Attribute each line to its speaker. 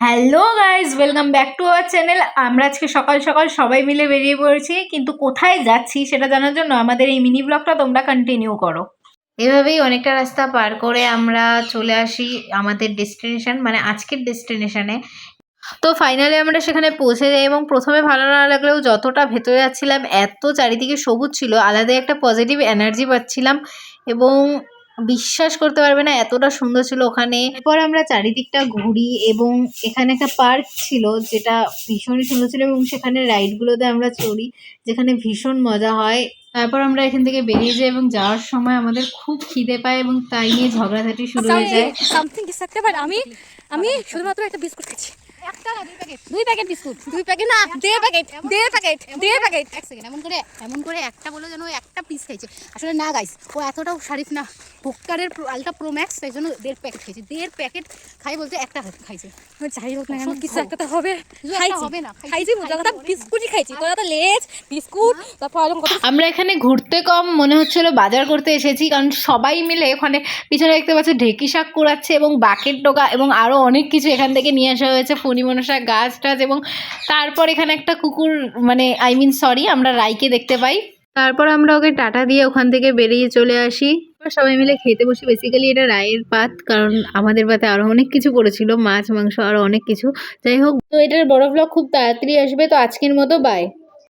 Speaker 1: Hello guys, welcome back to our channel. আমরা আজকে সকাল সকাল সবাই মিলে বেরিয়ে পড়েছি, কিন্তু কোথায় যাচ্ছি সেটা জানার জন্য আমাদের এই মিনি ব্লগটা তোমরা কন্টিনিউ করো। এভাবেই অনেকটা রাস্তা পার করে আমরা চলে আসি আমাদের ডেস্টিনেশন, মানে আজকের ডেস্টিনেশনে। তো ফাইনালি আমরা সেখানে পৌঁছে যাই এবং প্রথমে ভালো না লাগলেও যতটা ভেতরে যাচ্ছিলাম এত চারিদিকে সবুজ ছিল, আলাদা একটা পজিটিভ এনার্জি পাচ্ছিলাম এবং বিশ্বাস করতে পারবে না এতটা সুন্দর ছিল ওখানে। এরপর আমরা চারিদিকটা ঘুরি এবং এখানে একটা পার্ক ছিল যেটা ভীষণই সুন্দর ছিল এবং সেখানে রাইডগুলোতে আমরা চড়ি, যেখানে ভীষণ মজা হয়। তারপর আমরা এখান থেকে বেরিয়ে যাই এবং যাওয়ার সময় আমাদের খুব খিদে পায় এবং তাই নিয়ে ঝগড়াঝাটি শুরু হয়ে যায়।
Speaker 2: সামথিং কিছু একটা, বাট আমি শুধুমাত্র একটা বিস্কুট খাচ্ছি। একটা না, দুই প্যাকেট বিস্কুট, দুই প্যাকেট না, দেড় প্যাকেট। এক সেকেন্ড, এমন করে একটা বলে যেন একটা পিস খাইছে। আসলে না গাইস, ও এতটাও শারিফ না। ভোক্কারের আলট্রা প্রো ম্যাক্স, তাই জন্য 1.5 প্যাকেট খাইছে। 1.5 প্যাকেট খাই বলতে একটা খাইছে। যাই হোক না কেন, কিছু একটা তো হবে। হবে না, খাইছি কথা, বিস্কুটই খাইছি। তোরা তো লেজ বিস্কুট, তারপর
Speaker 1: আমরা এখানে ঘুরতে কম মনে হচ্ছিল বাজার করতে এসেছি, কারণ সবাই মিলে ওখানে পিছনে দেখতে পাচ্ছি ঢেকি শাক কুড়াচ্ছে এবং বাকেট ডোকা এবং আরও অনেক কিছু এখান থেকে নিয়ে আসা হয়েছে, ফণি মনসা গাছ টাছ। এবং তারপর এখানে একটা কুকুর, মানে সরি, আমরা রাইকে দেখতে পাই। তারপর আমরা ওকে টাটা দিয়ে ওখান থেকে বেরিয়ে চলে আসি। সবাই মিলে খেতে বসি। বেসিক্যালি এটা রায়ের পাত, কারণ আমাদের পাতে আরো অনেক কিছু পড়েছিল, মাছ মাংস আরো অনেক কিছু। যাই হোক, তো এটার বড় ব্লগ খুব তাড়াতাড়ি আসবে। তো আজকের মতো বাই।